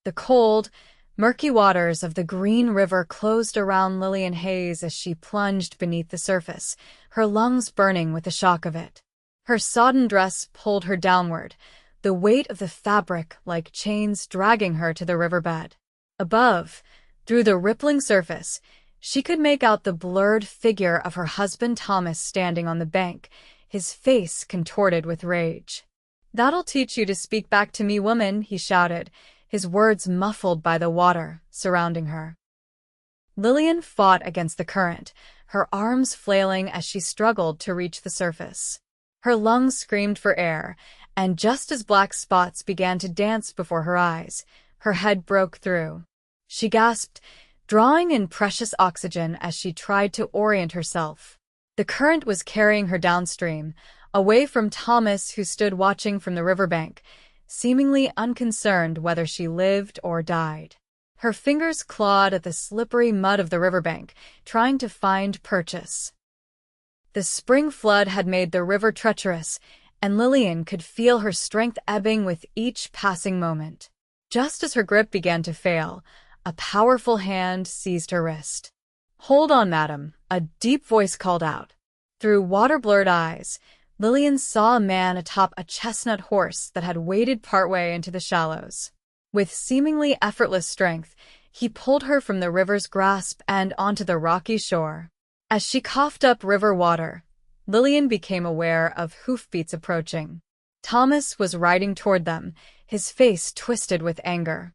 The cold, murky waters of the Green River closed around Lillian Hayes as she plunged beneath the surface, her lungs burning with the shock of it. Her sodden dress pulled her downward, the weight of the fabric like chains dragging her to the riverbed. Above, through the rippling surface, she could make out the blurred figure of her husband Thomas standing on the bank, his face contorted with rage. "That'll teach you to speak back to me, woman," he shouted, his words muffled by the water surrounding her. Lillian fought against the current, her arms flailing as she struggled to reach the surface. Her lungs screamed for air, and just as black spots began to dance before her eyes, her head broke through. She gasped, drawing in precious oxygen as she tried to orient herself. The current was carrying her downstream, away from Thomas, who stood watching from the riverbank, seemingly unconcerned whether she lived or died. Her fingers clawed at the slippery mud of the riverbank, trying to find purchase. The spring flood had made the river treacherous, and Lillian could feel her strength ebbing with each passing moment. Just as her grip began to fail, a powerful hand seized her wrist. "Hold on, madam," a deep voice called out. Through water-blurred eyes, Lillian saw a man atop a chestnut horse that had waded partway into the shallows. With seemingly effortless strength, he pulled her from the river's grasp and onto the rocky shore. As she coughed up river water, Lillian became aware of hoofbeats approaching. Thomas was riding toward them, his face twisted with anger.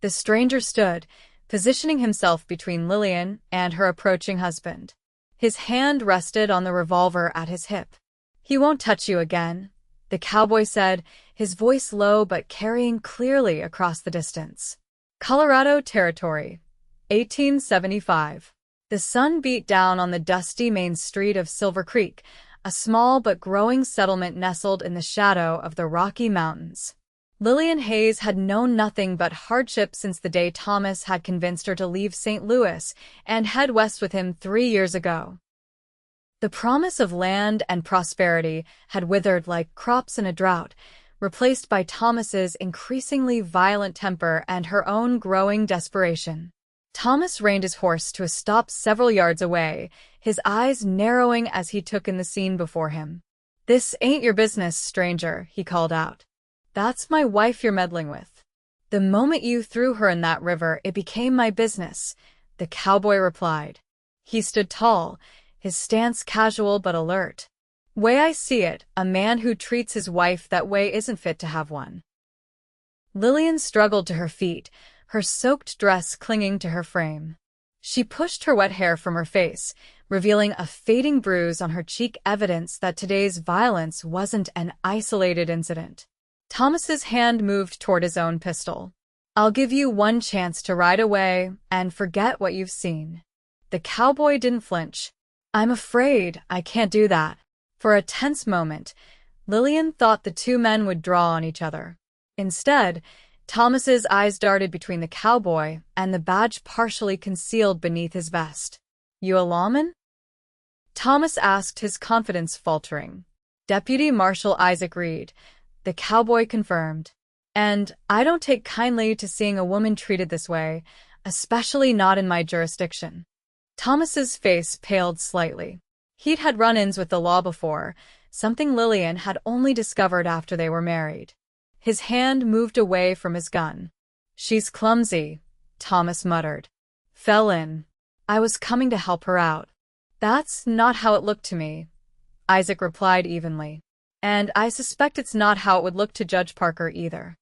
The stranger stood, positioning himself between Lillian and her approaching husband. His hand rested on the revolver at his hip. "He won't touch you again," the cowboy said, his voice low but carrying clearly across the distance. Colorado Territory, 1875. The sun beat down on the dusty main street of Silver Creek, a small but growing settlement nestled in the shadow of the Rocky Mountains. Lillian Hayes had known nothing but hardship since the day Thomas had convinced her to leave St. Louis and head west with him 3 years ago. The promise of land and prosperity had withered like crops in a drought, replaced by Thomas's increasingly violent temper and her own growing desperation. Thomas reined his horse to a stop several yards away, his eyes narrowing as he took in the scene before him. "This ain't your business, stranger," he called out. "That's my wife you're meddling with." "The moment you threw her in that river, it became my business," the cowboy replied. He stood tall, his stance casual but alert. "Way I see it, a man who treats his wife that way isn't fit to have one." Lillian struggled to her feet, her soaked dress clinging to her frame. She pushed her wet hair from her face, revealing a fading bruise on her cheek, evidence that today's violence wasn't an isolated incident. Thomas's hand moved toward his own pistol. "I'll give you one chance to ride away and forget what you've seen." The cowboy didn't flinch. "I'm afraid I can't do that." For a tense moment, Lillian thought the two men would draw on each other. Instead, Thomas's eyes darted between the cowboy and the badge partially concealed beneath his vest. "You a lawman?" Thomas asked, his confidence faltering. "Deputy Marshal Isaac Reed," the cowboy confirmed. "And I don't take kindly to seeing a woman treated this way, especially not in my jurisdiction." Thomas's face paled slightly. He'd had run-ins with the law before, something Lillian had only discovered after they were married. His hand moved away from his gun. "She's clumsy," Thomas muttered. "Fell in. I was coming to help her out." "That's not how it looked to me," Isaac replied evenly. "And I suspect it's not how it would look to Judge Parker either."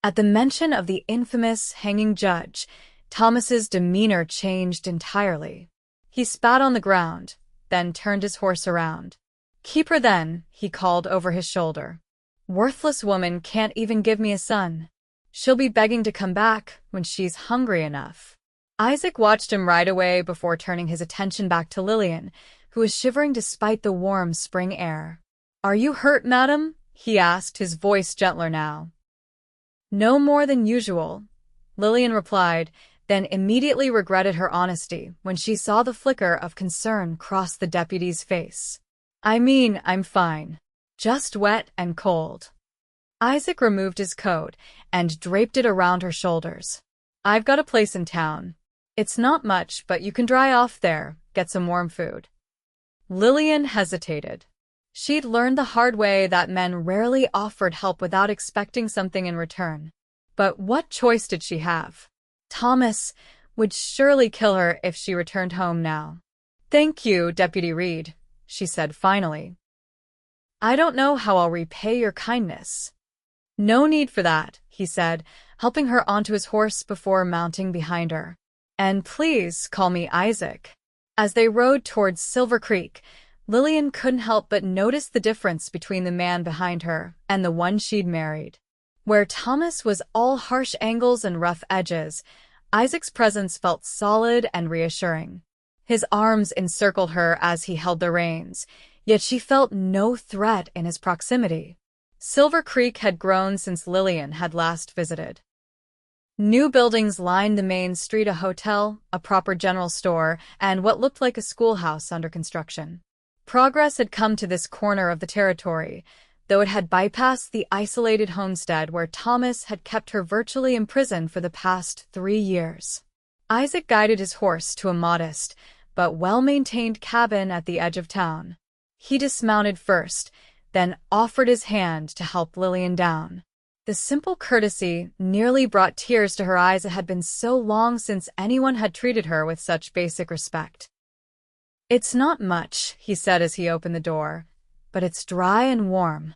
At the mention of the infamous hanging judge, Thomas's demeanor changed entirely. He spat on the ground, then turned his horse around. "Keep her then," he called over his shoulder. "Worthless woman can't even give me a son. She'll be begging to come back when she's hungry enough." Isaac watched him ride away before turning his attention back to Lillian, who was shivering despite the warm spring air. "Are you hurt, madam?" he asked, his voice gentler now. "No more than usual," Lillian replied, then immediately regretted her honesty when she saw the flicker of concern cross the deputy's face. "I mean, I'm fine. Just wet and cold." Isaac removed his coat and draped it around her shoulders. I've got a place in town. It's not much, but you can dry off there, get some warm food. Lillian hesitated. She'd learned the hard way that men rarely offered help without expecting something in return. But what choice did she have? Thomas would surely kill her if she returned home now. Thank you, Deputy Reed, she said finally. I don't know how I'll repay your kindness. No need for that, he said, helping her onto his horse before mounting behind her. And please call me Isaac. As they rode towards Silver Creek, Lillian couldn't help but notice the difference between the man behind her and the one she'd married. Where Thomas was all harsh angles and rough edges, Isaac's presence felt solid and reassuring. His arms encircled her as he held the reins, yet she felt no threat in his proximity. Silver Creek had grown since Lillian had last visited. New buildings lined the main street, a hotel, a proper general store, and what looked like a schoolhouse under construction. Progress had come to this corner of the territory, though it had bypassed the isolated homestead where Thomas had kept her virtually imprisoned for the past 3 years. Isaac guided his horse to a modest, but well-maintained cabin at the edge of town. He dismounted first, then offered his hand to help Lillian down. The simple courtesy nearly brought tears to her eyes. It had been so long since anyone had treated her with such basic respect. It's not much, he said as he opened the door, but it's dry and warm.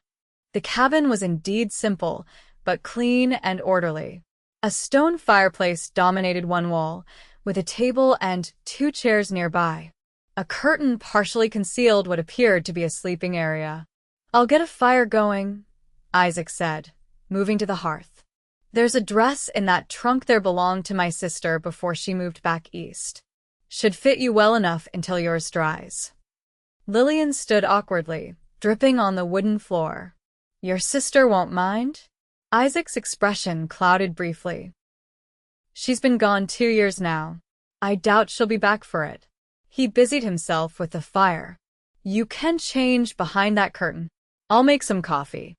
The cabin was indeed simple, but clean and orderly. A stone fireplace dominated one wall, with a table and 2 chairs nearby. A curtain partially concealed what appeared to be a sleeping area. I'll get a fire going, Isaac said, moving to the hearth. There's a dress in that trunk there belonged to my sister before she moved back east. Should fit you well enough until yours dries. Lillian stood awkwardly, dripping on the wooden floor. Your sister won't mind? Isaac's expression clouded briefly. She's been gone 2 years now. I doubt she'll be back for it. He busied himself with the fire. You can change behind that curtain. I'll make some coffee.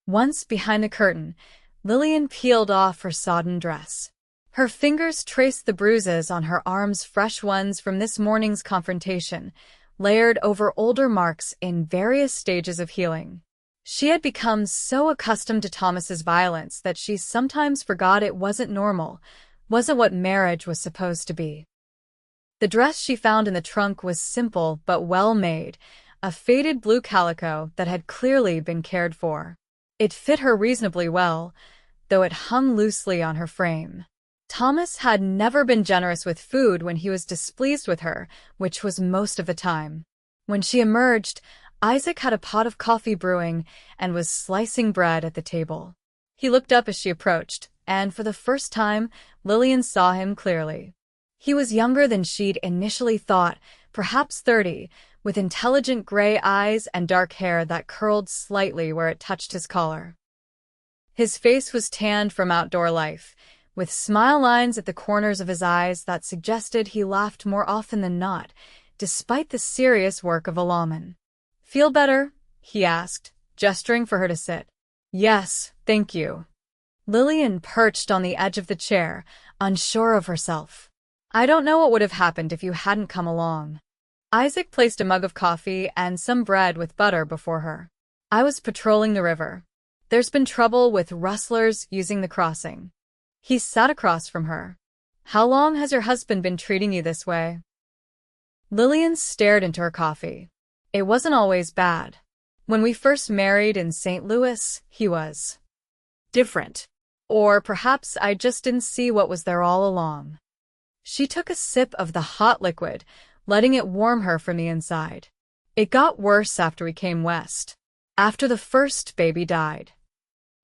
Once behind the curtain, Lillian peeled off her sodden dress. Her fingers traced the bruises on her arms, fresh ones from this morning's confrontation, layered over older marks in various stages of healing. She had become so accustomed to Thomas's violence that she sometimes forgot it wasn't normal, wasn't what marriage was supposed to be. The dress she found in the trunk was simple but well made, a faded blue calico that had clearly been cared for. It fit her reasonably well, though it hung loosely on her frame. Thomas had never been generous with food when he was displeased with her, which was most of the time. When she emerged, Isaac had a pot of coffee brewing and was slicing bread at the table. He looked up as she approached, and for the first time, Lillian saw him clearly. He was younger than she'd initially thought, perhaps 30, with intelligent gray eyes and dark hair that curled slightly where it touched his collar. His face was tanned from outdoor life, with smile lines at the corners of his eyes that suggested he laughed more often than not, despite the serious work of a lawman. Feel better? He asked, gesturing for her to sit. Yes, thank you. Lillian perched on the edge of the chair, unsure of herself. I don't know what would have happened if you hadn't come along. Isaac placed a mug of coffee and some bread with butter before her. I was patrolling the river. There's been trouble with rustlers using the crossing. He sat across from her. How long has your husband been treating you this way? Lillian stared into her coffee. It wasn't always bad. When we first married in St. Louis, he was different. Or perhaps I just didn't see what was there all along. She took a sip of the hot liquid, letting it warm her from the inside. It got worse after we came west. After the first baby died.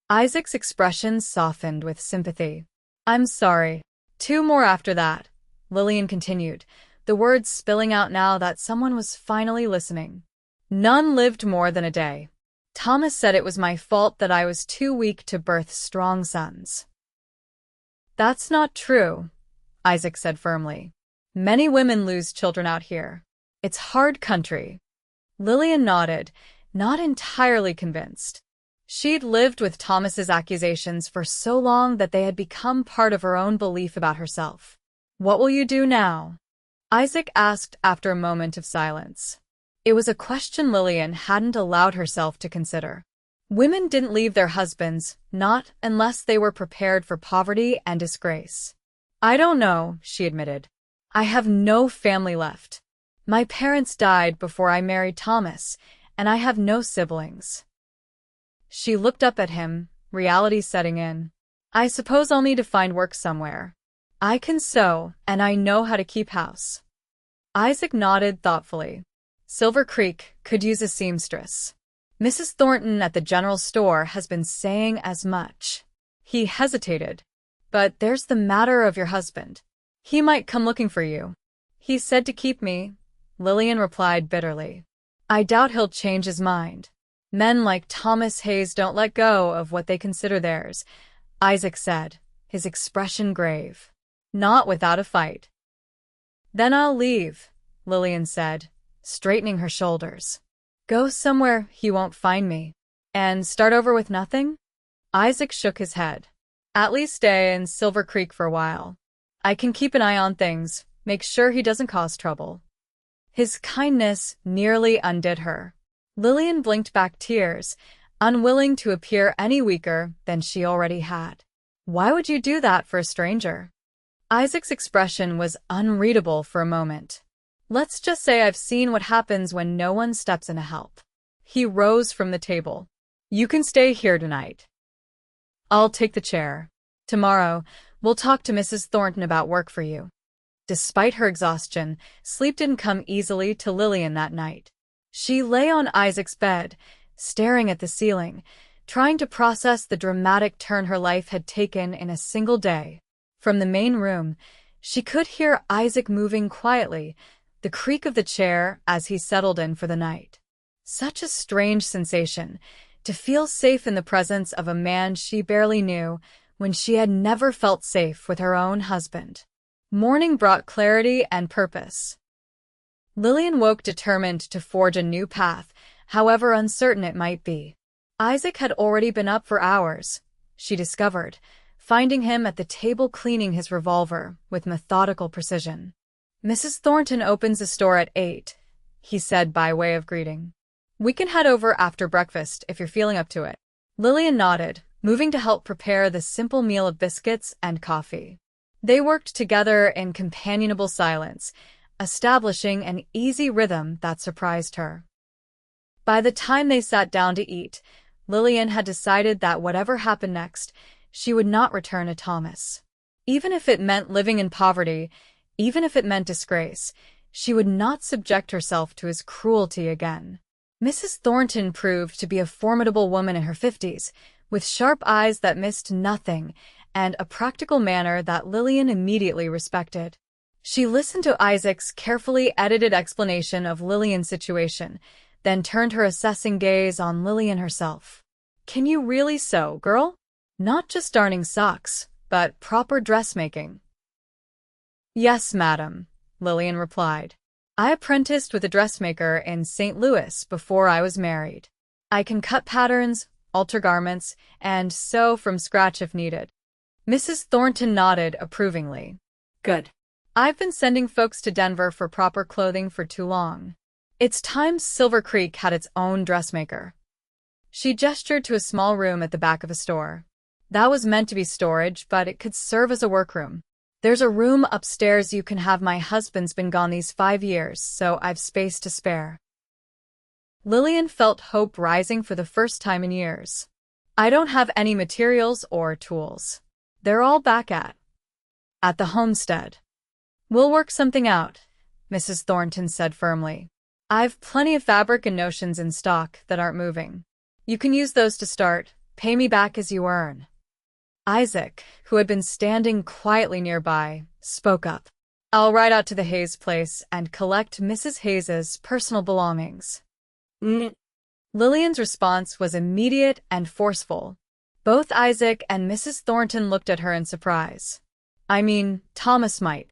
Isaac's expression softened with sympathy. I'm sorry. 2 more after that, Lillian continued, the words spilling out now that someone was finally listening. None lived more than a day. Thomas said it was my fault that I was too weak to birth strong sons. That's not true, Isaac said firmly. Many women lose children out here. It's hard country. Lillian nodded, not entirely convinced. She'd lived with Thomas's accusations for so long that they had become part of her own belief about herself. "What will you do now?" Isaac asked after a moment of silence. It was a question Lillian hadn't allowed herself to consider. Women didn't leave their husbands, not unless they were prepared for poverty and disgrace. "I don't know," she admitted. "I have no family left. My parents died before I married Thomas, and I have no siblings." She looked up at him, reality setting in. "I suppose I'll need to find work somewhere. I can sew, and I know how to keep house." Isaac nodded thoughtfully. Silver Creek could use a seamstress. Mrs. Thornton at the general store has been saying as much. He hesitated. "But there's the matter of your husband. He might come looking for you." "He said to keep me," Lillian replied bitterly. "I doubt he'll change his mind. Men like Thomas Hayes don't let go of what they consider theirs," Isaac said, his expression grave. "Not without a fight." "Then I'll leave," Lillian said, straightening her shoulders. "Go somewhere he won't find me. And start over with nothing?" Isaac shook his head. "At least stay in Silver Creek for a while. I can keep an eye on things, make sure he doesn't cause trouble." His kindness nearly undid her. Lillian blinked back tears, unwilling to appear any weaker than she already had. "Why would you do that for a stranger?" Isaac's expression was unreadable for a moment. "Let's just say I've seen what happens when no one steps in to help." He rose from the table. "You can stay here tonight. I'll take the chair. Tomorrow, we'll talk to Mrs. Thornton about work for you." Despite her exhaustion, sleep didn't come easily to Lillian that night. She lay on Isaac's bed, staring at the ceiling, trying to process the dramatic turn her life had taken in a single day. From the main room, she could hear Isaac moving quietly, the creak of the chair as he settled in for the night. Such a strange sensation, to feel safe in the presence of a man she barely knew when she had never felt safe with her own husband. Morning brought clarity and purpose. Lillian woke determined to forge a new path, however uncertain it might be. Isaac had already been up for hours, she discovered, finding him at the table cleaning his revolver with methodical precision. "Mrs. Thornton opens the store at 8, he said by way of greeting. "We can head over after breakfast if you're feeling up to it." Lillian nodded, moving to help prepare the simple meal of biscuits and coffee. They worked together in companionable silence, establishing an easy rhythm that surprised her. By the time they sat down to eat, Lillian had decided that whatever happened next, she would not return to Thomas. Even if it meant living in poverty, even if it meant disgrace, she would not subject herself to his cruelty again. Mrs. Thornton proved to be a formidable woman in her 50s, with sharp eyes that missed nothing and a practical manner that Lillian immediately respected. She listened to Isaac's carefully edited explanation of Lillian's situation, then turned her assessing gaze on Lillian herself. "Can you really sew, girl? Not just darning socks, but proper dressmaking?" "Yes, madam," Lillian replied. "I apprenticed with a dressmaker in St. Louis before I was married. I can cut patterns, alter garments, and sew from scratch if needed." Mrs. Thornton nodded approvingly. "Good. I've been sending folks to Denver for proper clothing for too long. It's time Silver Creek had its own dressmaker." She gestured to a small room at the back of a store. "That was meant to be storage, but it could serve as a workroom. There's a room upstairs you can have. My husband's been gone these 5 years, so I've space to spare." Lillian felt hope rising for the first time in years. "I don't have any materials or tools. They're all back at the homestead." "We'll work something out," Mrs. Thornton said firmly. "I've plenty of fabric and notions in stock that aren't moving. You can use those to start. Pay me back as you earn." Isaac, who had been standing quietly nearby, spoke up. "I'll ride out to the Hayes place and collect Mrs. Hayes's personal belongings." Lillian's response was immediate and forceful. Both Isaac and Mrs. Thornton looked at her in surprise. "I mean, Thomas might."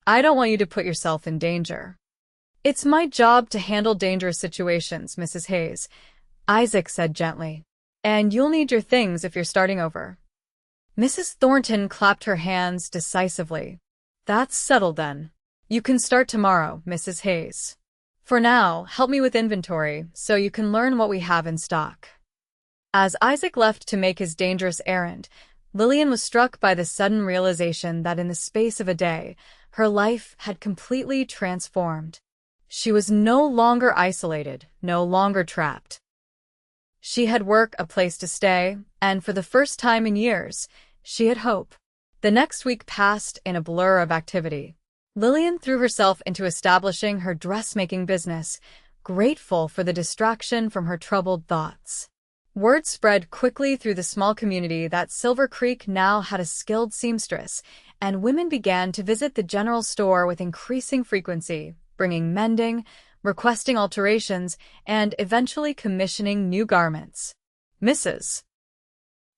"I don't want you to put yourself in danger." "It's my job to handle dangerous situations, Mrs. Hayes," Isaac said gently. And you'll need your things if you're starting over. Mrs. Thornton clapped her hands decisively. That's settled then. You can start tomorrow, Mrs. Hayes. For now, help me with inventory so you can learn what we have in stock. As Isaac left to make his dangerous errand, Lillian was struck by the sudden realization that in the space of a day, her life had completely transformed. She was no longer isolated, no longer trapped. She had work, a place to stay, and for the first time in years, she had hope. The next week passed in a blur of activity. Lillian threw herself into establishing her dressmaking business, grateful for the distraction from her troubled thoughts. Word spread quickly through the small community that Silver Creek now had a skilled seamstress, and women began to visit the general store with increasing frequency, bringing mending, requesting alterations, and eventually commissioning new garments. Mrs.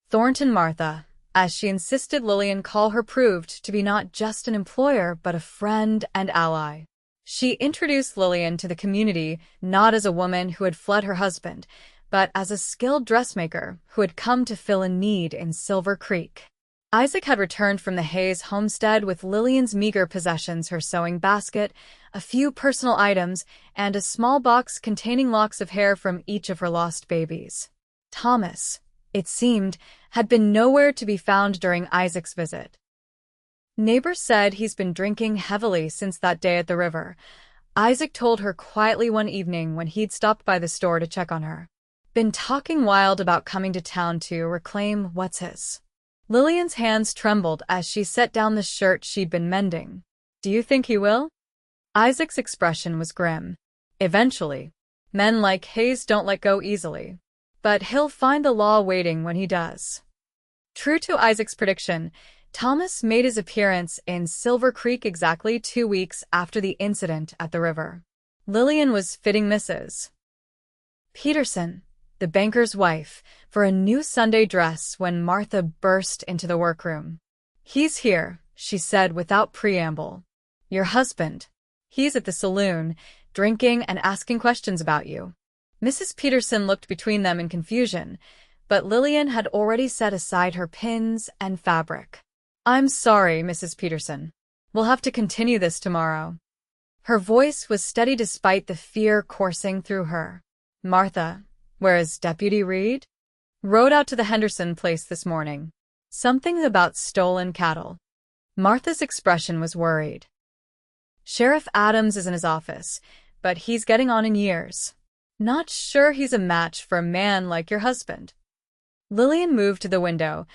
Thornton Martha, as she insisted Lillian call her, proved to be not just an employer but a friend and ally. She introduced Lillian to the community not as a woman who had fled her husband, but as a skilled dressmaker who had come to fill a need in Silver Creek. Isaac had returned from the Hayes homestead with Lillian's meager possessions, her sewing basket, a few personal items, and a small box containing locks of hair from each of her lost babies. Thomas, it seemed, had been nowhere to be found during Isaac's visit. Neighbors said he's been drinking heavily since that day at the river, Isaac told her quietly one evening when he'd stopped by the store to check on her. Been talking wild about coming to town to reclaim what's his. Lillian's hands trembled as she set down the shirt she'd been mending. Do you think he will? Isaac's expression was grim. Eventually. Men like Hayes don't let go easily. But he'll find the law waiting when he does. True to Isaac's prediction, Thomas made his appearance in Silver Creek exactly 2 weeks after the incident at the river. Lillian was fitting Mrs. Peterson, the banker's wife, for a new Sunday dress when Martha burst into the workroom. He's here, she said without preamble. Your husband. He's at the saloon, drinking and asking questions about you. Mrs. Peterson looked between them in confusion, but Lillian had already set aside her pins and fabric. I'm sorry, Mrs. Peterson. We'll have to continue this tomorrow. Her voice was steady despite the fear coursing through her. Martha, where is Deputy Reed? Rode out to the Henderson place this morning. Something about stolen cattle. Martha's expression was worried. Sheriff Adams is in his office, but he's getting on in years. Not sure he's a match for a man like your husband. Lillian moved to the window,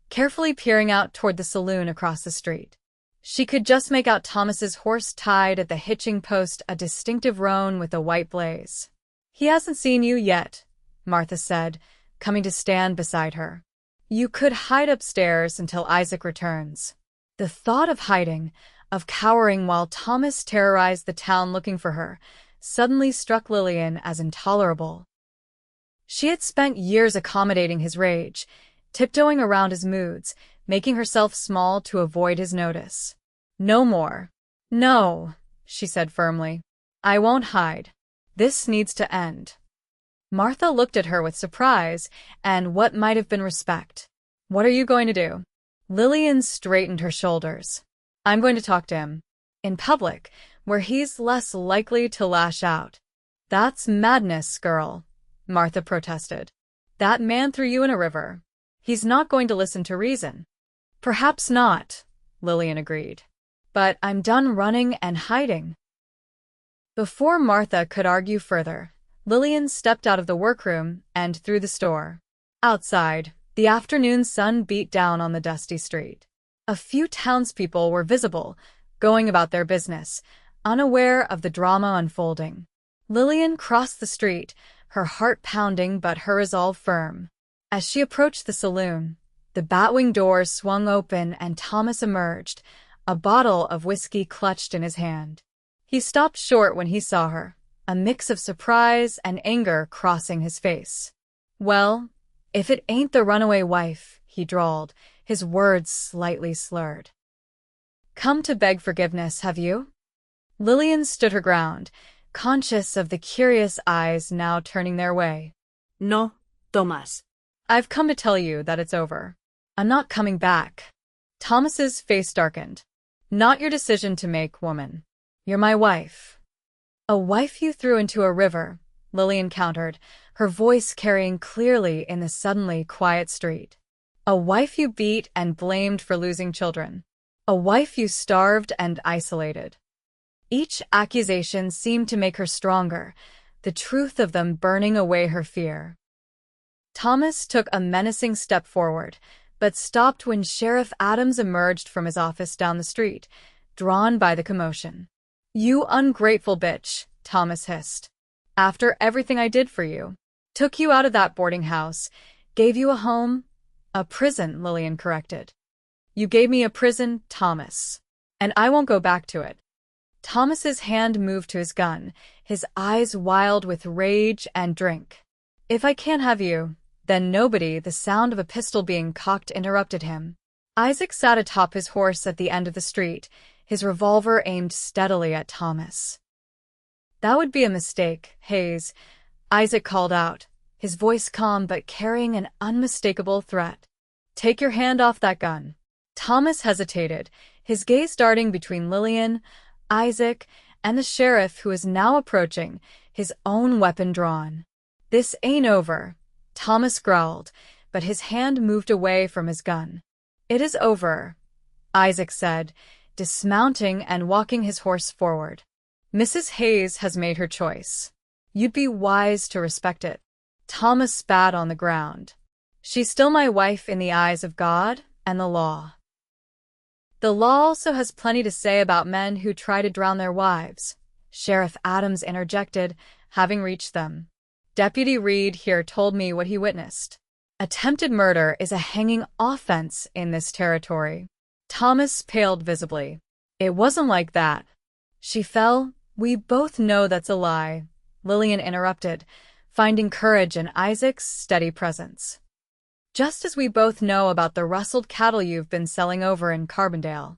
carefully peering out toward the saloon across the street. She could just make out Thomas's horse tied at the hitching post, a distinctive roan with a white blaze. He hasn't seen you yet, Martha said, coming to stand beside her. You could hide upstairs until Isaac returns. The thought of hiding, of cowering while Thomas terrorized the town looking for her, suddenly struck Lillian as intolerable. She had spent years accommodating his rage, tiptoeing around his moods, making herself small to avoid his notice. No more. No, she said firmly. I won't hide. This needs to end. Martha looked at her with surprise and what might have been respect. What are you going to do? Lillian straightened her shoulders. I'm going to talk to him. In public, where he's less likely to lash out. That's madness, girl, Martha protested. That man threw you in a river. He's not going to listen to reason. Perhaps not, Lillian agreed. But I'm done running and hiding. Before Martha could argue further, Lillian stepped out of the workroom and through the store. Outside, the afternoon sun beat down on the dusty street. A few townspeople were visible, going about their business, unaware of the drama unfolding. Lillian crossed the street, her heart pounding but her resolve firm. As she approached the saloon, the batwing doors swung open and Thomas emerged, a bottle of whiskey clutched in his hand. He stopped short when he saw her, a mix of surprise and anger crossing his face. Well, if it ain't the runaway wife, he drawled, his words slightly slurred. Come to beg forgiveness, have you? Lillian stood her ground, conscious of the curious eyes now turning their way. No, Thomas. I've come to tell you that it's over. I'm not coming back. Thomas's face darkened. Not your decision to make, woman. You're my wife. A wife you threw into a river, Lillian countered, her voice carrying clearly in the suddenly quiet street. A wife you beat and blamed for losing children. A wife you starved and isolated. Each accusation seemed to make her stronger, the truth of them burning away her fear. Thomas took a menacing step forward, but stopped when Sheriff Adams emerged from his office down the street, drawn by the commotion. You ungrateful bitch, Thomas hissed. After everything I did for you. Took you out of that boarding house, gave you a home. A prison, Lillian corrected. You gave me a prison, Thomas. And I won't go back to it. Thomas's hand moved to his gun, his eyes wild with rage and drink. If I can't have you, then nobody. The sound of a pistol being cocked interrupted him. Isaac sat atop his horse at the end of the street, his revolver aimed steadily at Thomas. That would be a mistake, Hayes, Isaac called out, his voice calm but carrying an unmistakable threat. Take your hand off that gun. Thomas hesitated, his gaze darting between Lillian, Isaac, and the sheriff who was now approaching, his own weapon drawn. This ain't over, Thomas growled, but his hand moved away from his gun. It is over, Isaac said, dismounting and walking his horse forward. Mrs. Hayes has made her choice. You'd be wise to respect it. Thomas spat on the ground. She's still my wife in the eyes of God and the law. The law also has plenty to say about men who try to drown their wives, Sheriff Adams interjected, having reached them. Deputy Reed here told me what he witnessed. Attempted murder is a hanging offense in this territory. Thomas paled visibly. It wasn't like that. She fell. We both know that's a lie, Lillian interrupted, finding courage in Isaac's steady presence. Just as we both know about the rustled cattle you've been selling over in Carbondale.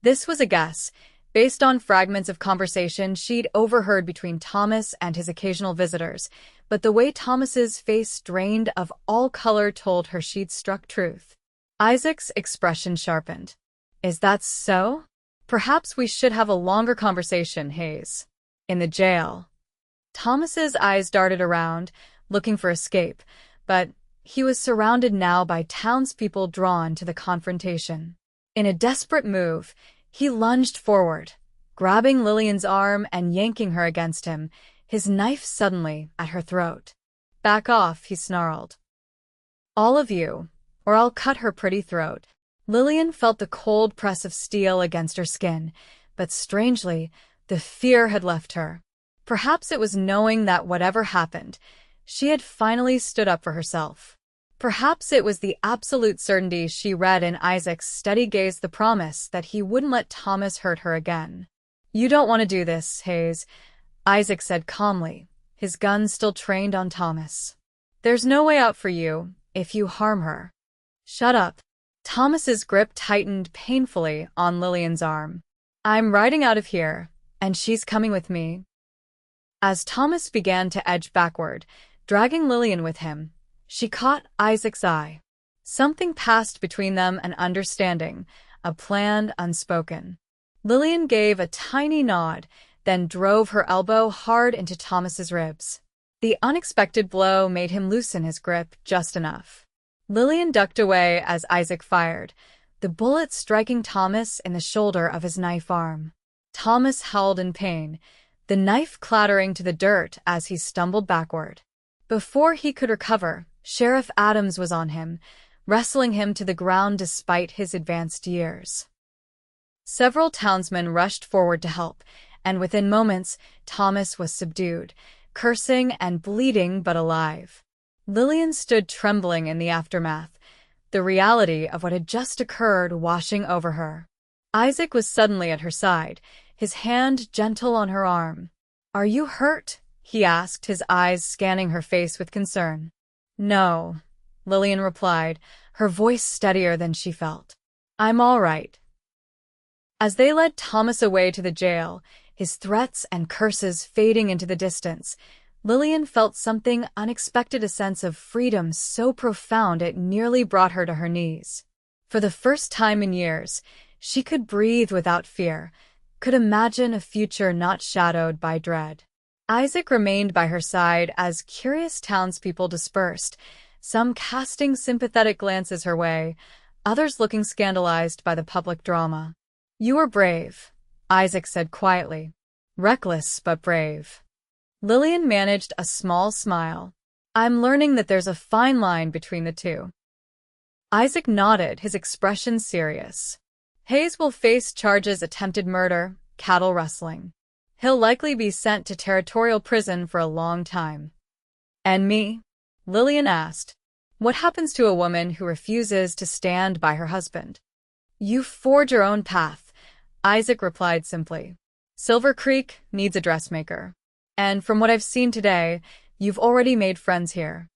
This was a guess, based on fragments of conversation she'd overheard between Thomas and his occasional visitors, but the way Thomas's face drained of all color told her she'd struck truth. Isaac's expression sharpened. Is that so? Perhaps we should have a longer conversation, Hayes. In the jail. Thomas's eyes darted around, looking for escape, but he was surrounded now by townspeople drawn to the confrontation. In a desperate move, he lunged forward, grabbing Lillian's arm and yanking her against him, his knife suddenly at her throat. Back off, he snarled. All of you, or I'll cut her pretty throat. Lillian felt the cold press of steel against her skin, but strangely, the fear had left her. Perhaps it was knowing that whatever happened, she had finally stood up for herself. Perhaps it was the absolute certainty she read in Isaac's steady gaze, the promise that he wouldn't let Thomas hurt her again. You don't want to do this, Hayes, Isaac said calmly, his gun still trained on Thomas. There's no way out for you if you harm her. Shut up. Thomas's grip tightened painfully on Lillian's arm. I'm riding out of here, and she's coming with me. As Thomas began to edge backward, dragging Lillian with him, she caught Isaac's eye. Something passed between them, an understanding, a plan unspoken. Lillian gave a tiny nod, then drove her elbow hard into Thomas's ribs. The unexpected blow made him loosen his grip just enough. Lillian ducked away as Isaac fired, the bullet striking Thomas in the shoulder of his knife arm. Thomas howled in pain, the knife clattering to the dirt as he stumbled backward. Before he could recover, Sheriff Adams was on him, wrestling him to the ground despite his advanced years. Several townsmen rushed forward to help, and within moments, Thomas was subdued, cursing and bleeding but alive. Lillian stood trembling in the aftermath, the reality of what had just occurred washing over her. Isaac was suddenly at her side, his hand gentle on her arm. Are you hurt? He asked, his eyes scanning her face with concern. No, Lillian replied, her voice steadier than she felt. I'm all right. As they led Thomas away to the jail, his threats and curses fading into the distance, Lillian felt something unexpected, a sense of freedom so profound it nearly brought her to her knees. For the first time in years, she could breathe without fear, could imagine a future not shadowed by dread. Isaac remained by her side as curious townspeople dispersed, some casting sympathetic glances her way, others looking scandalized by the public drama. "You are brave," Isaac said quietly. "Reckless but brave." Lillian managed a small smile. "I'm learning that there's a fine line between the two." Isaac nodded, his expression serious. "Hayes will face charges attempted murder, cattle rustling. He'll likely be sent to territorial prison for a long time." "And me?" Lillian asked. "What happens to a woman who refuses to stand by her husband?" "You forge your own path," Isaac replied simply. "Silver Creek needs a dressmaker. And from what I've seen today, you've already made friends here."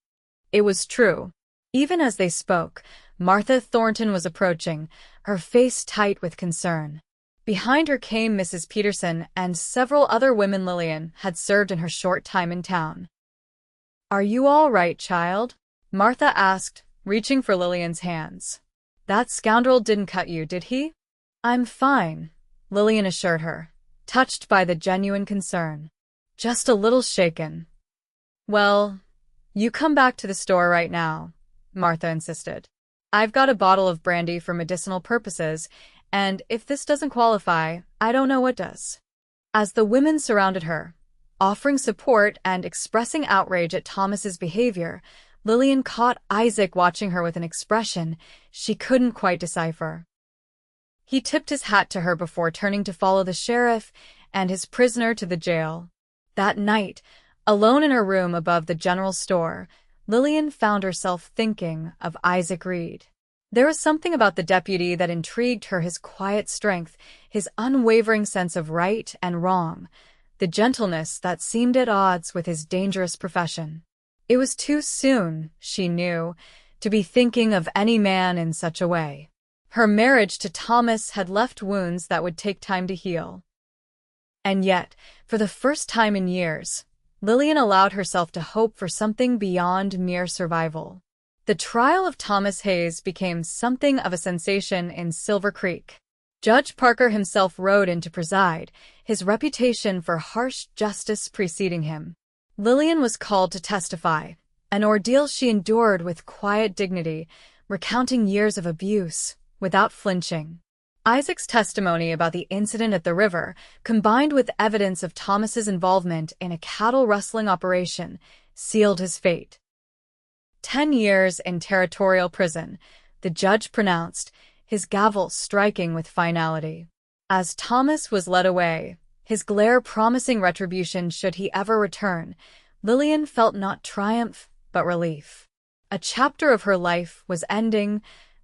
It was true. Even as they spoke, Martha Thornton was approaching, her face tight with concern. Behind her came Mrs. Peterson and several other women Lillian had served in her short time in town. "Are you all right, child?" Martha asked, reaching for Lillian's hands. "That scoundrel didn't cut you, did he?" "I'm fine," Lillian assured her, touched by the genuine concern. "Just a little shaken." "Well, you come back to the store right now," Martha insisted. "I've got a bottle of brandy for medicinal purposes, and if this doesn't qualify, I don't know what does." As the women surrounded her, offering support and expressing outrage at Thomas's behavior, Lillian caught Isaac watching her with an expression she couldn't quite decipher. He tipped his hat to her before turning to follow the sheriff and his prisoner to the jail. That night, alone in her room above the general store, Lillian found herself thinking of Isaac Reed. There was something about the deputy that intrigued her, his quiet strength, his unwavering sense of right and wrong, the gentleness that seemed at odds with his dangerous profession. It was too soon, she knew, to be thinking of any man in such a way. Her marriage to Thomas had left wounds that would take time to heal. And yet, for the first time in years, Lillian allowed herself to hope for something beyond mere survival. The trial of Thomas Hayes became something of a sensation in Silver Creek. Judge Parker himself rode in to preside, his reputation for harsh justice preceding him. Lillian was called to testify, an ordeal she endured with quiet dignity, recounting years of abuse, without flinching. Isaac's testimony about the incident at the river, combined with evidence of Thomas's involvement in a cattle rustling operation, sealed his fate. 10 years in territorial prison, the judge pronounced, his gavel striking with finality. As Thomas was led away, his glare promising retribution should he ever return, Lillian felt not triumph, but relief. A chapter of her life was ending,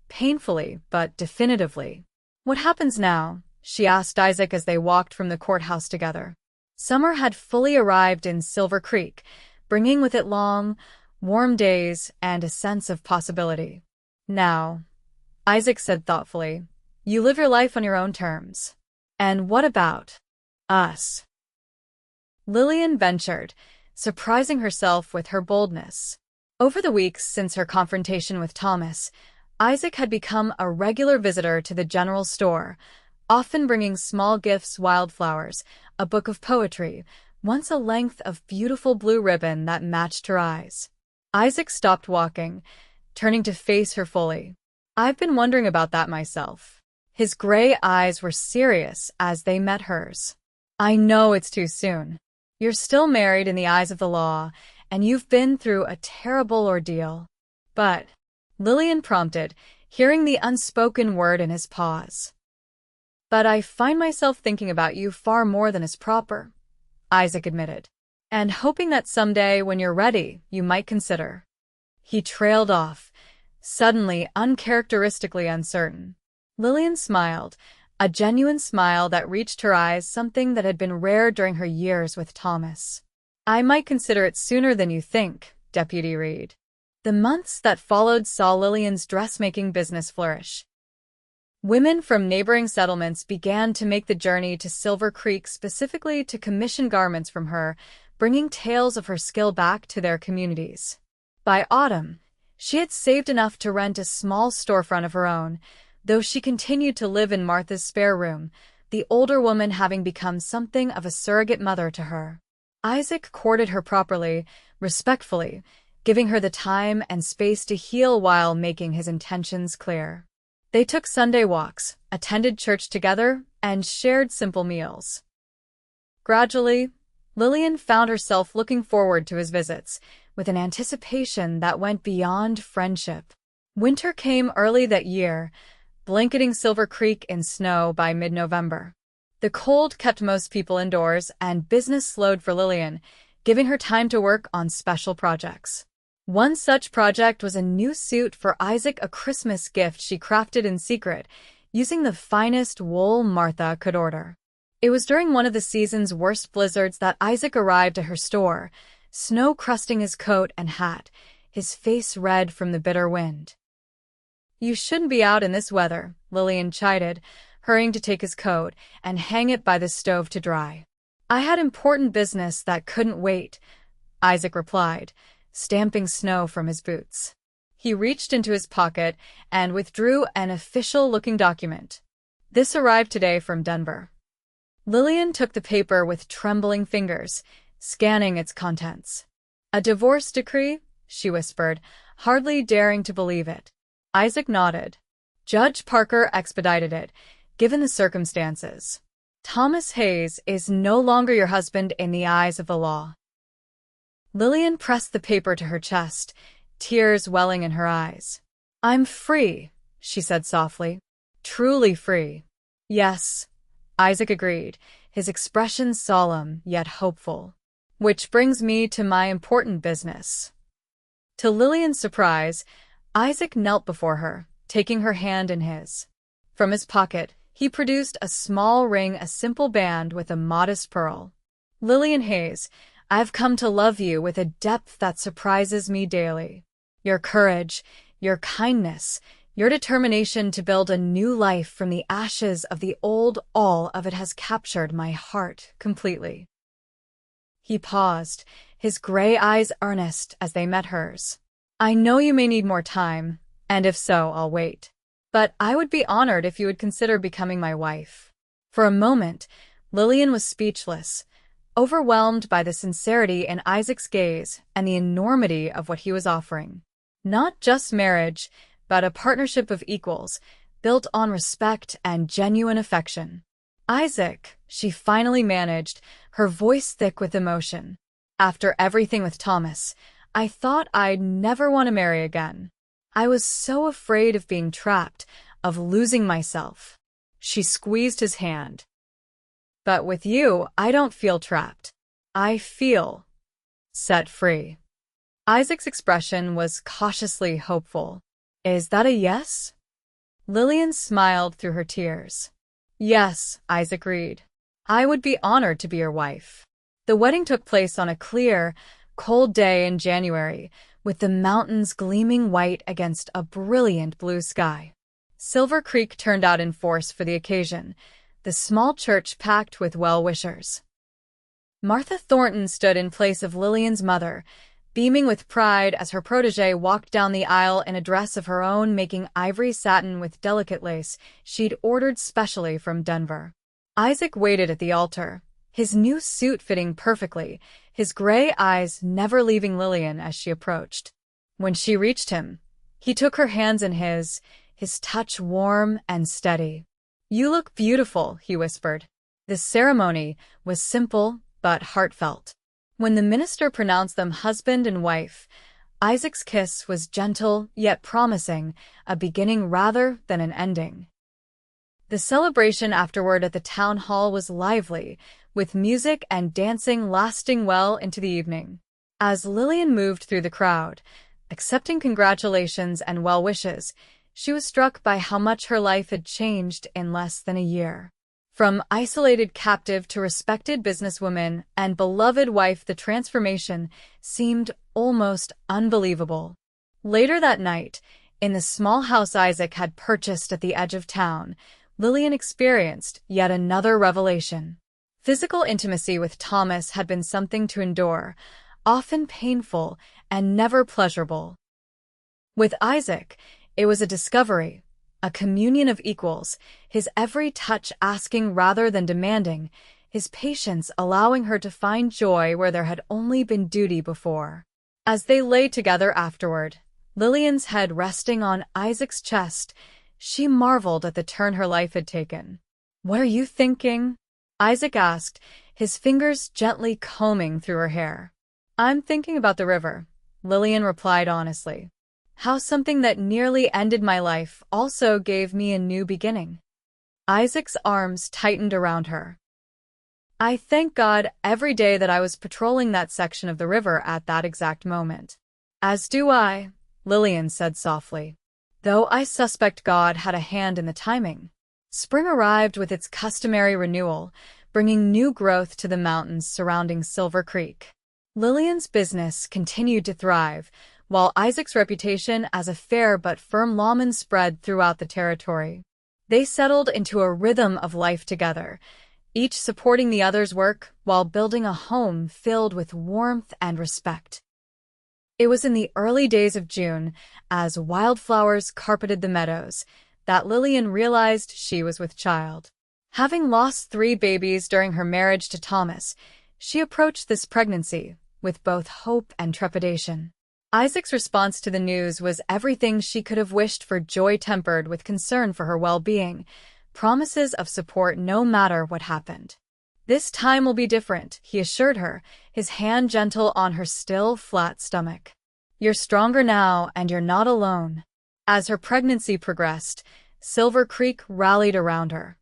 painfully but definitively. "What happens now?" she asked Isaac as they walked from the courthouse together. Summer had fully arrived in Silver Creek, bringing with it long, warm days and a sense of possibility. "Now," Isaac said thoughtfully, "you live your life on your own terms." "And what about us?" Lillian ventured, surprising herself with her boldness. Over the weeks since her confrontation with Thomas, Isaac had become a regular visitor to the general store, often bringing small gifts, wildflowers, a book of poetry, once a length of beautiful blue ribbon that matched her eyes. Isaac stopped walking, turning to face her fully. "I've been wondering about that myself." His gray eyes were serious as they met hers. "I know it's too soon. You're still married in the eyes of the law, and you've been through a terrible ordeal. But," Lillian prompted, hearing the unspoken word in his pause. "But I find myself thinking about you far more than is proper," Isaac admitted, "and hoping that someday when you're ready, you might consider." He trailed off, suddenly uncharacteristically uncertain. Lillian smiled, a genuine smile that reached her eyes, something that had been rare during her years with Thomas. "I might consider it sooner than you think, Deputy Reed." The months that followed saw Lillian's dressmaking business flourish. Women from neighboring settlements began to make the journey to Silver Creek specifically to commission garments from her, bringing tales of her skill back to their communities. By autumn, she had saved enough to rent a small storefront of her own, though she continued to live in Martha's spare room, the older woman having become something of a surrogate mother to her. Isaac courted her properly, respectfully, giving her the time and space to heal while making his intentions clear. They took Sunday walks, attended church together, and shared simple meals. Gradually, Lillian found herself looking forward to his visits, with an anticipation that went beyond friendship. Winter came early that year, blanketing Silver Creek in snow by mid-November. The cold kept most people indoors, and business slowed for Lillian, giving her time to work on special projects. One such project was a new suit for Isaac, a Christmas gift she crafted in secret, using the finest wool Martha could order. It was during one of the season's worst blizzards that Isaac arrived at her store, snow crusting his coat and hat, his face red from the bitter wind. "You shouldn't be out in this weather," Lillian chided, hurrying to take his coat and hang it by the stove to dry. "I had important business that couldn't wait," Isaac replied, stamping snow from his boots. He reached into his pocket and withdrew an official-looking document. "This arrived today from Denver." Lillian took the paper with trembling fingers, scanning its contents. "A divorce decree?" she whispered, hardly daring to believe it. Isaac nodded. "Judge Parker expedited it, given the circumstances. Thomas Hayes is no longer your husband in the eyes of the law." Lillian pressed the paper to her chest, tears welling in her eyes. "I'm free," she said softly. "Truly free." "Yes," Isaac agreed, his expression solemn yet hopeful. "Which brings me to my important business." To Lillian's surprise, Isaac knelt before her, taking her hand in his. From his pocket, he produced a small ring, a simple band with a modest pearl. "Lillian Hayes, I've come to love you with a depth that surprises me daily. Your courage, your kindness, your determination to build a new life from the ashes of the old, all of it has captured my heart completely." He paused, his gray eyes earnest as they met hers. "I know you may need more time, and if so, I'll wait. But I would be honored if you would consider becoming my wife." For a moment, Lillian was speechless, overwhelmed by the sincerity in Isaac's gaze and the enormity of what he was offering. Not just marriage, but a partnership of equals, built on respect and genuine affection. "Isaac," she finally managed, her voice thick with emotion. "After everything with Thomas, I thought I'd never want to marry again. I was so afraid of being trapped, of losing myself." She squeezed his hand. "But with you, I don't feel trapped. I feel set free." Isaac's expression was cautiously hopeful. "Is that a yes?" Lillian smiled through her tears. "Yes," Isaac agreed. "I would be honored to be your wife." The wedding took place on a clear, cold day in January, with the mountains gleaming white against a brilliant blue sky. Silver Creek turned out in force for the occasion, the small church packed with well-wishers. Martha Thornton stood in place of Lillian's mother, beaming with pride as her protégé walked down the aisle in a dress of her own, making ivory satin with delicate lace she'd ordered specially from Denver. Isaac waited at the altar, his new suit fitting perfectly, his gray eyes never leaving Lillian as she approached. When she reached him, he took her hands in his touch warm and steady. "You look beautiful," he whispered. The ceremony was simple but heartfelt. When the minister pronounced them husband and wife, Isaac's kiss was gentle yet promising, a beginning rather than an ending. The celebration afterward at the town hall was lively, with music and dancing lasting well into the evening. As Lillian moved through the crowd, accepting congratulations and well wishes, she was struck by how much her life had changed in less than a year. From isolated captive to respected businesswoman and beloved wife, the transformation seemed almost unbelievable. Later that night, in the small house Isaac had purchased at the edge of town, Lillian experienced yet another revelation. Physical intimacy with Thomas had been something to endure, often painful and never pleasurable. With Isaac, it was a discovery, a communion of equals, his every touch asking rather than demanding, his patience allowing her to find joy where there had only been duty before. As they lay together afterward, Lillian's head resting on Isaac's chest, she marveled at the turn her life had taken. "What are you thinking?" Isaac asked, his fingers gently combing through her hair. "I'm thinking about the river," Lillian replied honestly. "How something that nearly ended my life also gave me a new beginning." Isaac's arms tightened around her. "I thank God every day that I was patrolling that section of the river at that exact moment." "As do I," Lillian said softly, "though I suspect God had a hand in the timing." Spring arrived with its customary renewal, bringing new growth to the mountains surrounding Silver Creek. Lillian's business continued to thrive, while Isaac's reputation as a fair but firm lawman spread throughout the territory. They settled into a rhythm of life together, each supporting the other's work while building a home filled with warmth and respect. It was in the early days of June, as wildflowers carpeted the meadows, that Lillian realized she was with child. Having lost 3 babies during her marriage to Thomas, she approached this pregnancy with both hope and trepidation. Isaac's response to the news was everything she could have wished for, joy tempered with concern for her well-being, promises of support no matter what happened. "This time will be different," he assured her, his hand gentle on her still, flat stomach. "You're stronger now, and you're not alone." As her pregnancy progressed, Silver Creek rallied around her.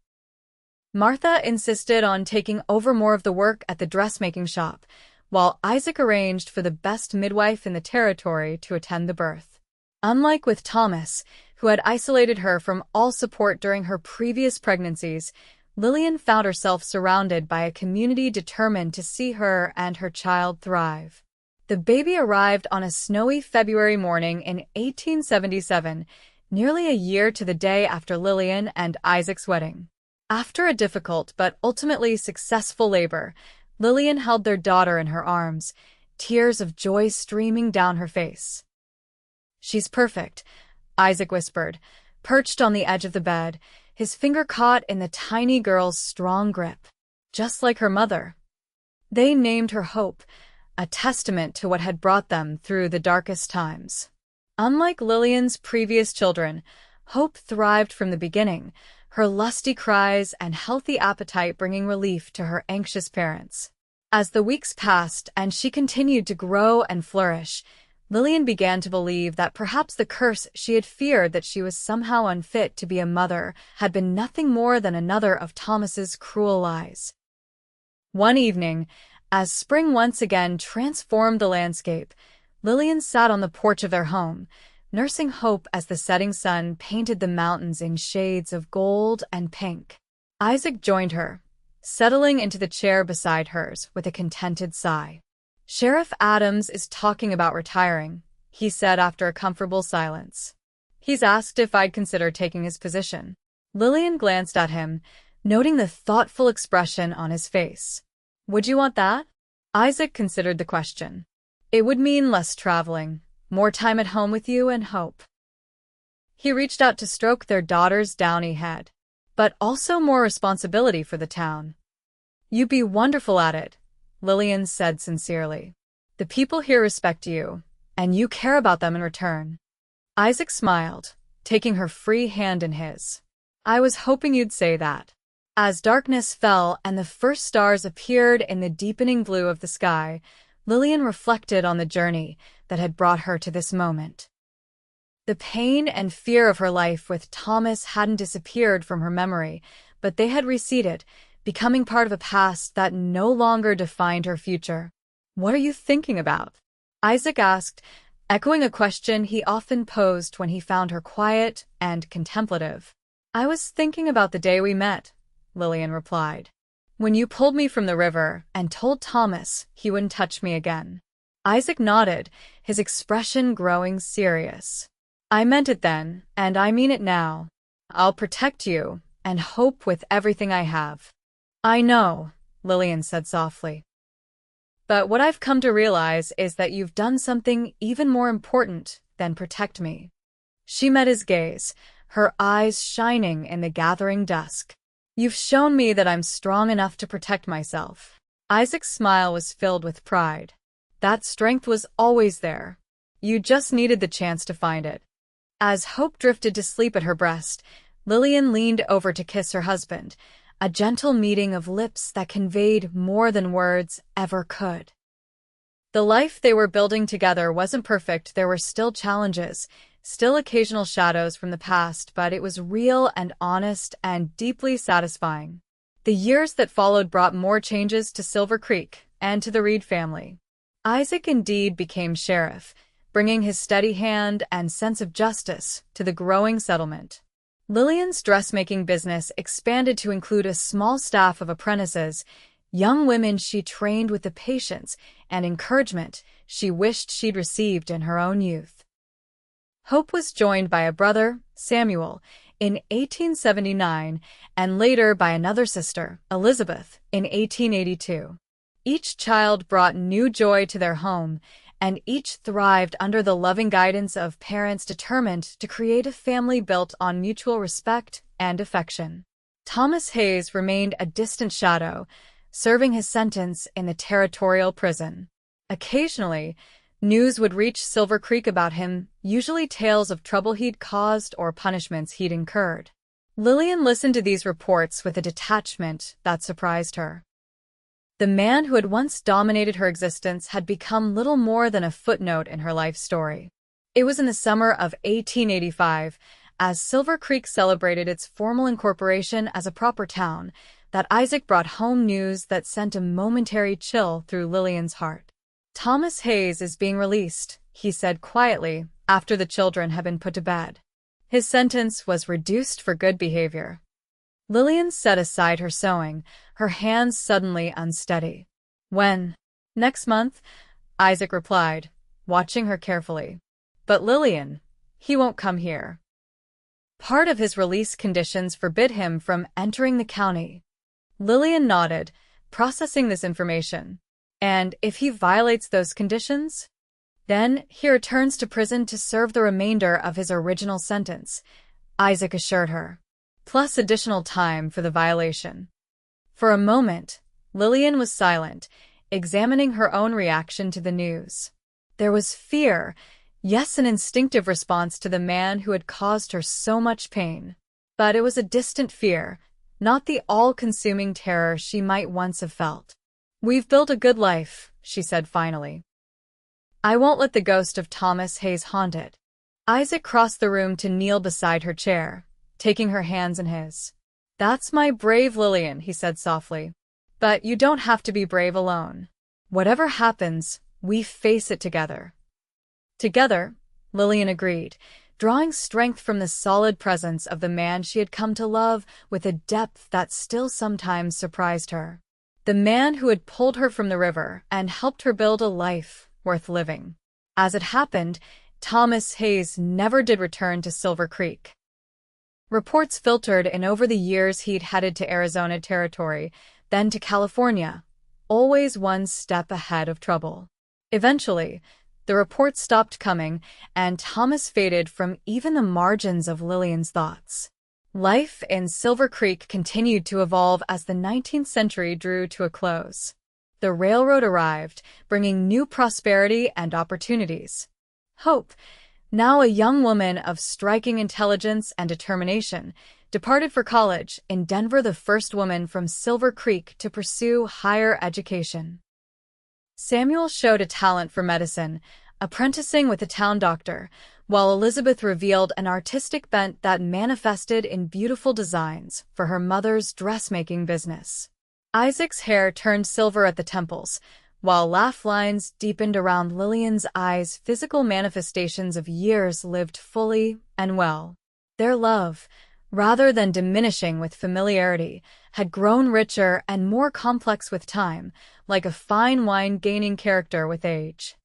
Martha insisted on taking over more of the work at the dressmaking shop, while Isaac arranged for the best midwife in the territory to attend the birth. Unlike with Thomas, who had isolated her from all support during her previous pregnancies, Lillian found herself surrounded by a community determined to see her and her child thrive. The baby arrived on a snowy February morning in 1877, nearly a year to the day after Lillian and Isaac's wedding. After a difficult but ultimately successful labor, Lillian held their daughter in her arms, tears of joy streaming down her face. "She's perfect," Isaac whispered, perched on the edge of the bed, his finger caught in the tiny girl's strong grip. "Just like her mother." They named her Hope, a testament to what had brought them through the darkest times. Unlike Lillian's previous children, Hope thrived from the beginning, her lusty cries and healthy appetite bringing relief to her anxious parents. As the weeks passed and she continued to grow and flourish, Lillian began to believe that perhaps the curse she had feared, that she was somehow unfit to be a mother, had been nothing more than another of Thomas's cruel lies. One evening, as spring once again transformed the landscape, Lillian sat on the porch of their home, nursing hope as the setting sun painted the mountains in shades of gold and pink. Isaac joined her, settling into the chair beside hers with a contented sigh. "Sheriff Adams is talking about retiring," he said after a comfortable silence. "He's asked if I'd consider taking his position." Lillian glanced at him, noting the thoughtful expression on his face. "Would you want that?" Isaac considered the question. "It would mean less traveling, more time at home with you and Hope." He reached out to stroke their daughter's downy head. "But also more responsibility for the town." "You'd be wonderful at it," Lillian said sincerely. "The people here respect you, and you care about them in return." Isaac smiled, taking her free hand in his. "I was hoping you'd say that." As darkness fell and the first stars appeared in the deepening blue of the sky, Lillian reflected on the journey that had brought her to this moment. The pain and fear of her life with Thomas hadn't disappeared from her memory, but they had receded, becoming part of a past that no longer defined her future. "What are you thinking about?" Isaac asked, echoing a question he often posed when he found her quiet and contemplative. "I was thinking about the day we met," Lillian replied. "When you pulled me from the river and told Thomas he wouldn't touch me again." Isaac nodded, his expression growing serious. "I meant it then, and I mean it now. I'll protect you and Hope with everything I have." "I know," Lillian said softly. But what I've come to realize is that you've done something even more important than protect me. She met his gaze, her eyes shining in the gathering dusk. You've shown me that I'm strong enough to protect myself. Isaac's smile was filled with pride. That strength was always there. You just needed the chance to find it. As Hope drifted to sleep at her breast, Lillian leaned over to kiss her husband, a gentle meeting of lips that conveyed more than words ever could. The life they were building together wasn't perfect. There were still challenges, still occasional shadows from the past, but it was real and honest and deeply satisfying. The years that followed brought more changes to Silver Creek and to the Reed family. Isaac indeed became sheriff, bringing his steady hand and sense of justice to the growing settlement. Lillian's dressmaking business expanded to include a small staff of apprentices, young women she trained with the patience and encouragement she wished she'd received in her own youth. Hope was joined by a brother, Samuel, in 1879, and later by another sister, Elizabeth, in 1882. Each child brought new joy to their home, and each thrived under the loving guidance of parents determined to create a family built on mutual respect and affection. Thomas Hayes remained a distant shadow, serving his sentence in the territorial prison. Occasionally, news would reach Silver Creek about him, usually tales of trouble he'd caused or punishments he'd incurred. Lillian listened to these reports with a detachment that surprised her. The man who had once dominated her existence had become little more than a footnote in her life story. It was in the summer of 1885, as Silver Creek celebrated its formal incorporation as a proper town, that Isaac brought home news that sent a momentary chill through Lillian's heart. Thomas Hayes is being released, he said quietly, after the children had been put to bed. His sentence was reduced for good behavior. Lillian set aside her sewing, her hands suddenly unsteady. When? Next month, Isaac replied, watching her carefully. But Lillian, he won't come here. Part of his release conditions forbid him from entering the county. Lillian nodded, processing this information. And if he violates those conditions? Then he returns to prison to serve the remainder of his original sentence, Isaac assured her, plus additional time for the violation. For a moment, Lillian was silent, examining her own reaction to the news. There was fear, yes, an instinctive response to the man who had caused her so much pain. But it was a distant fear, not the all-consuming terror she might once have felt. We've built a good life, she said finally. I won't let the ghost of Thomas Hayes haunt it. Isaac crossed the room to kneel beside her chair, taking her hands in his. That's my brave Lillian, he said softly. But you don't have to be brave alone. Whatever happens, we face it together. Together, Lillian agreed, drawing strength from the solid presence of the man she had come to love with a depth that still sometimes surprised her. The man who had pulled her from the river and helped her build a life worth living. As it happened, Thomas Hayes never did return to Silver Creek. Reports filtered in over the years he'd headed to Arizona Territory, then to California, always one step ahead of trouble. Eventually, the reports stopped coming, and Thomas faded from even the margins of Lillian's thoughts. Life in Silver Creek continued to evolve as the 19th century drew to a close. The railroad arrived, bringing new prosperity and opportunities. Hope, now a young woman of striking intelligence and determination, departed for college in Denver, the first woman from Silver Creek to pursue higher education. Samuel showed a talent for medicine, apprenticing with a town doctor, while Elizabeth revealed an artistic bent that manifested in beautiful designs for her mother's dressmaking business. Isaac's hair turned silver at the temples, while laugh lines deepened around Lillian's eyes, physical manifestations of years lived fully and well. Their love, rather than diminishing with familiarity, had grown richer and more complex with time, like a fine wine gaining character with age.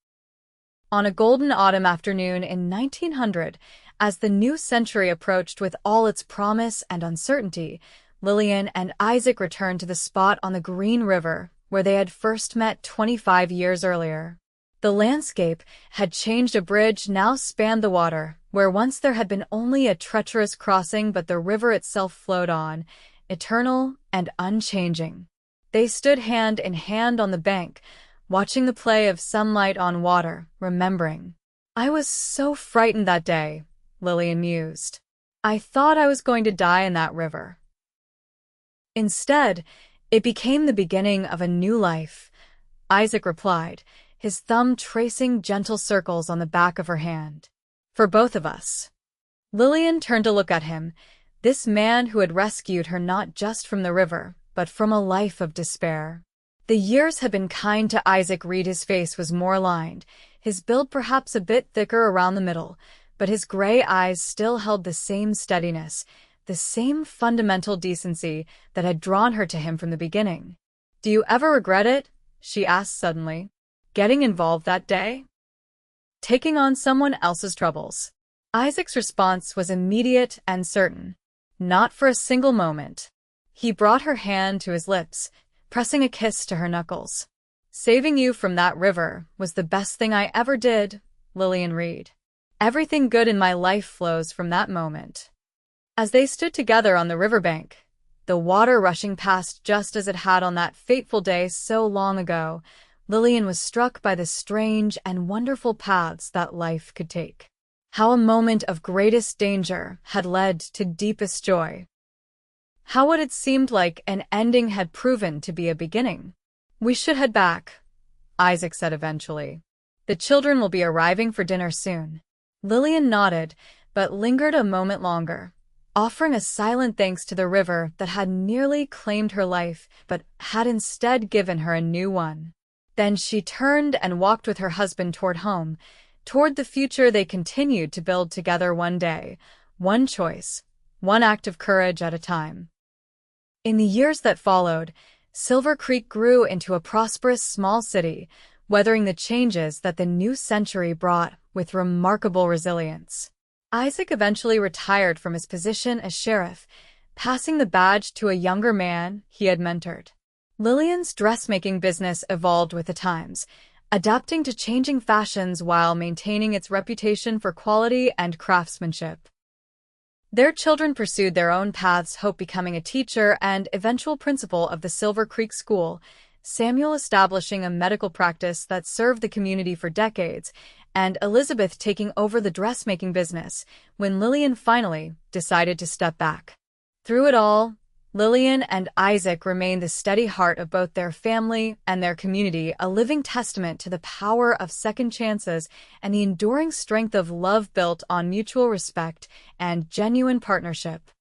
On a golden autumn afternoon in 1900, as the new century approached with all its promise and uncertainty, Lillian and Isaac returned to the spot on the Green River where they had first met 25 years earlier. The landscape had changed. A bridge now spanned the water, where once there had been only a treacherous crossing, but the river itself flowed on, eternal and unchanging. They stood hand in hand on the bank, watching the play of sunlight on water, remembering. "I was so frightened that day," Lillian mused. "I thought I was going to die in that river." Instead, it became the beginning of a new life, Isaac replied, his thumb tracing gentle circles on the back of her hand. "For both of us." Lillian turned to look at him, this man who had rescued her not just from the river, but from a life of despair. The years had been kind to Isaac Reed. His face was more lined, his build perhaps a bit thicker around the middle, but his gray eyes still held the same steadiness, the same fundamental decency that had drawn her to him from the beginning. "Do you ever regret it?" she asked suddenly. "Getting involved that day? Taking on someone else's troubles?" Isaac's response was immediate and certain. "Not for a single moment." He brought her hand to his lips, pressing a kiss to her knuckles. "Saving you from that river was the best thing I ever did, Lillian Reed. Everything good in my life flows from that moment." As they stood together on the riverbank, the water rushing past just as it had on that fateful day so long ago, Lillian was struck by the strange and wonderful paths that life could take. How a moment of greatest danger had led to deepest joy. How what had seemed like an ending had proven to be a beginning. "We should head back," Isaac said eventually. "The children will be arriving for dinner soon." Lillian nodded, but lingered a moment longer, offering a silent thanks to the river that had nearly claimed her life, but had instead given her a new one. Then she turned and walked with her husband toward home, toward the future they continued to build together one day, one choice, one act of courage at a time. In the years that followed, Silver Creek grew into a prosperous small city, weathering the changes that the new century brought with remarkable resilience. Isaac eventually retired from his position as sheriff, passing the badge to a younger man he had mentored. Lillian's dressmaking business evolved with the times, adapting to changing fashions while maintaining its reputation for quality and craftsmanship. Their children pursued their own paths, Hope becoming a teacher and eventual principal of the Silver Creek School, Samuel establishing a medical practice that served the community for decades, and Elizabeth taking over the dressmaking business when Lillian finally decided to step back. Through it all, Lillian and Isaac remained the steady heart of both their family and their community, a living testament to the power of second chances and the enduring strength of love built on mutual respect and genuine partnership.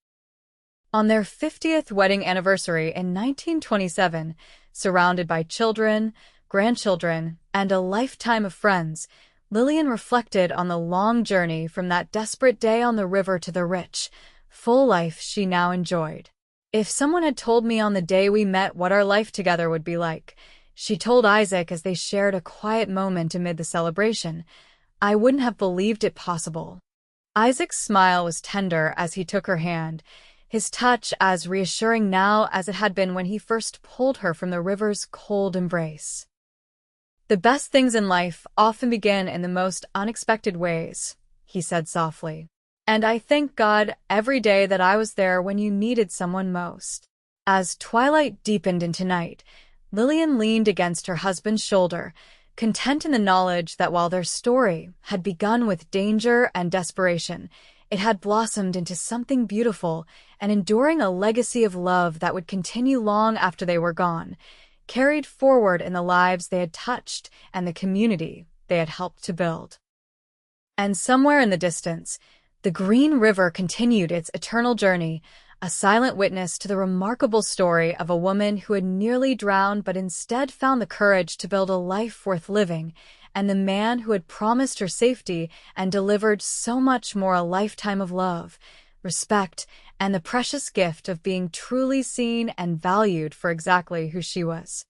On their 50th wedding anniversary in 1927, surrounded by children, grandchildren, and a lifetime of friends, Lillian reflected on the long journey from that desperate day on the river to the rich, full life she now enjoyed. "If someone had told me on the day we met what our life together would be like," she told Isaac as they shared a quiet moment amid the celebration, "I wouldn't have believed it possible." Isaac's smile was tender as he took her hand, his touch as reassuring now as it had been when he first pulled her from the river's cold embrace. "The best things in life often begin in the most unexpected ways," he said softly. "And I thank God every day that I was there when you needed someone most." As twilight deepened into night, Lillian leaned against her husband's shoulder, content in the knowledge that while their story had begun with danger and desperation, it had blossomed into something beautiful and enduring, a legacy of love that would continue long after they were gone, carried forward in the lives they had touched and the community they had helped to build. And somewhere in the distance, the Green River continued its eternal journey, a silent witness to the remarkable story of a woman who had nearly drowned but instead found the courage to build a life worth living, and the man who had promised her safety and delivered so much more, a lifetime of love, respect, and the precious gift of being truly seen and valued for exactly who she was.